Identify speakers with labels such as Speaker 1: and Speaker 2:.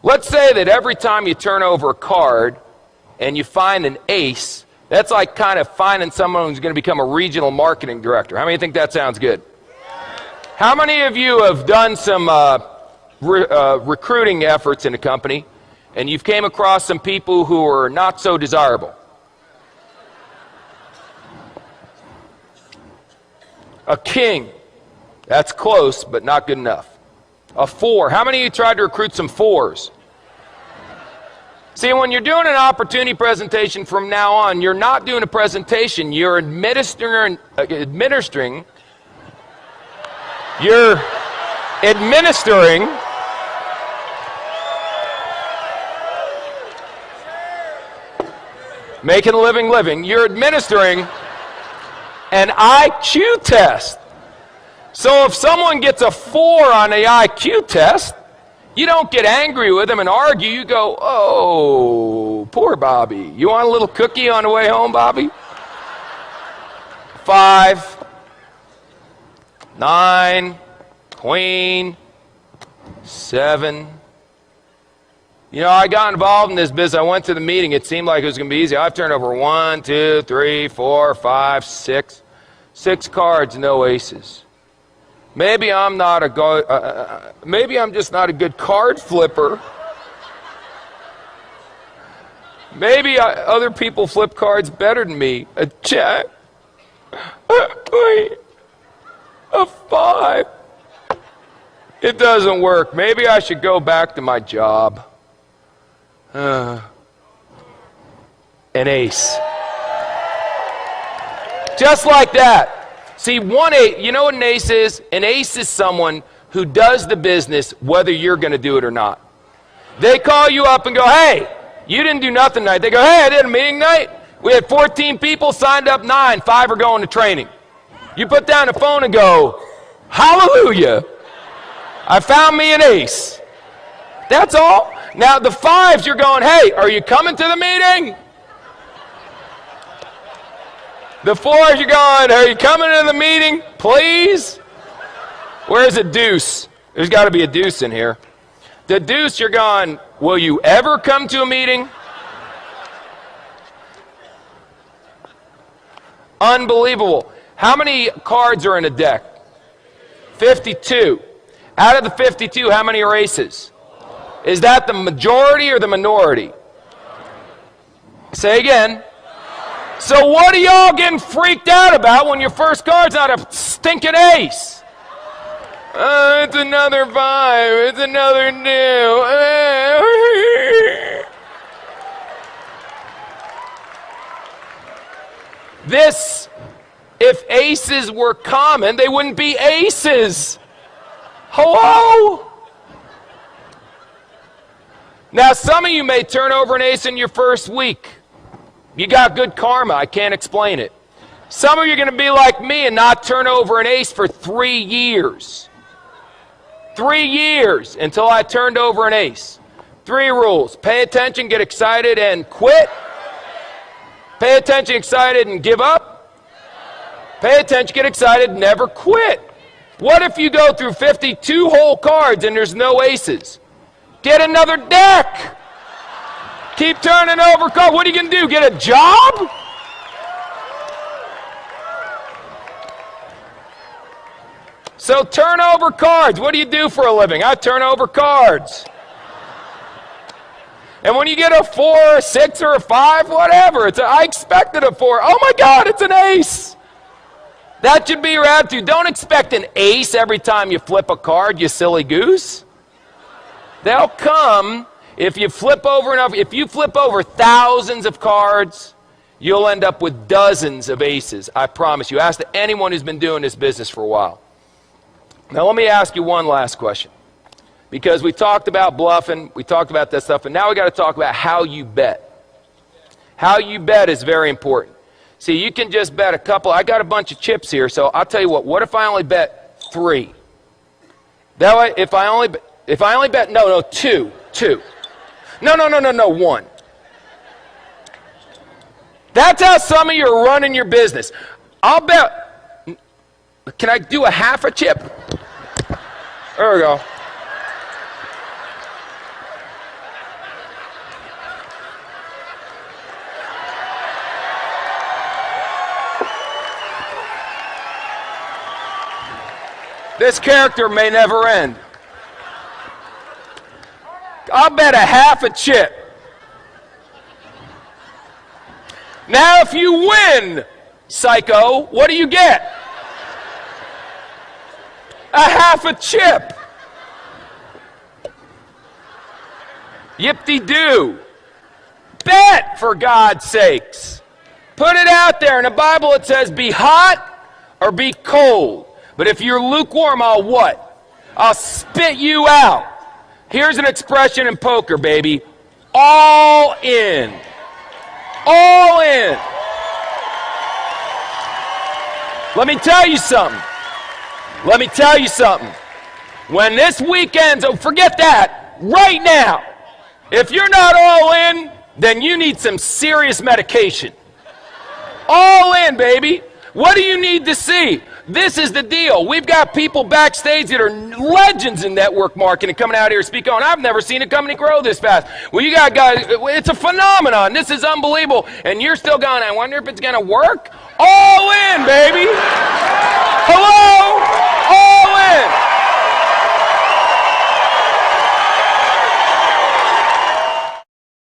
Speaker 1: Let's say that every time you turn over a card and you find an ace, that's like kind of finding someone who's going to become a regional marketing director. How many think that sounds good? How many of you have done some recruiting efforts in a company and you've came across some people who are not so desirable? A king. That's close, but not good enough. A 4. How many of you tried to recruit some 4s? See, when you're doing an opportunity presentation from now on, you're not doing a presentation, you're administering making a living, you're administering an IQ test. So if someone gets a 4 on the IQ test, you don't get angry with them and argue. You go, oh, poor Bobby. You want a little cookie on the way home, Bobby? 5, 9, queen, 7. You know, I got involved in this business. I went to the meeting. It seemed like it was going to be easy. I've turned over 1, 2, 3, 4, 5, 6. 6 cards, no aces. Maybe I'm not a maybe I'm just not a good card flipper. Maybe other people flip cards better than me. A jack, a 5. It doesn't work. Maybe I should go back to my job. An ace. Just like that. See, 1 8, you know what an ace is? An ace is someone who does the business whether you're going to do it or not. They call you up and go, hey, you didn't do nothing tonight. They go, hey, I did a meeting night. We had 14 people, signed up 9, 5 are going to training. You put down the phone and go, hallelujah, I found me an ace. That's all. Now the 5s, you're going, hey, are you coming to the meeting? The 4s, you're going, are you coming to the meeting, please? Where's a deuce? There's got to be a deuce in here. The deuce, you're going, will you ever come to a meeting? Unbelievable. How many cards are in a deck? 52. Out of the 52, how many are aces? Is that the majority or the minority? Say again. So what are y'all getting freaked out about when your first card's not a stinking ace? It's another 5. It's another 2. This, if aces were common, they wouldn't be aces. Hello? Now, some of you may turn over an ace in your first week. You got good karma. I can't explain it. Some of you are going to be like me and not turn over an ace for 3 years. 3 years until I turned over an ace. 3 rules. Pay attention, get excited, and quit. Pay attention, excited, and give up. Pay attention, get excited, never quit. What if you go through 52 whole cards and there's no aces? Get another deck. Keep turning over cards. What are you going to do? Get a job? So turn over cards. What do you do for a living? I turn over cards. And when you get a 4, a 6, or a 5, whatever, I expected a 4. Oh my God, it's an ace. That should be your attitude. Don't expect an ace every time you flip a card, you silly goose. They'll come. If you flip over enough, if you flip over thousands of cards, you'll end up with dozens of aces. I promise you. Ask anyone who's been doing this business for a while. Now let me ask you one last question. Because we talked about bluffing, we talked about that stuff, and now we got to talk about how you bet. How you bet is very important. See, you can just bet a couple. I got a bunch of chips here, so I'll tell you what if I only bet 3? That way, if I only bet, no, 2. No, 1. That's how some of you are running your business. I'll bet, can I do a half a chip? There we go. This character may never end. I'll bet a half a chip. Now, if you win, psycho, what do you get? A half a chip. Yip-de-doo. Bet, for God's sakes. Put it out there. In the Bible it says be hot or be cold. But if you're lukewarm, I'll what? I'll spit you out. Here's an expression in poker, baby. All in. All in. Let me tell you something. Let me tell you something. When this weekend's over, forget that. Right now. If you're not all in, then you need some serious medication. All in, baby. What do you need to see? This is the deal. We've got people backstage that are legends in network marketing coming out here speaking on. I've never seen a company grow this fast. Well, you got guys, it's a phenomenon. This is unbelievable. And you're still going, I wonder if it's going to work? All in, baby.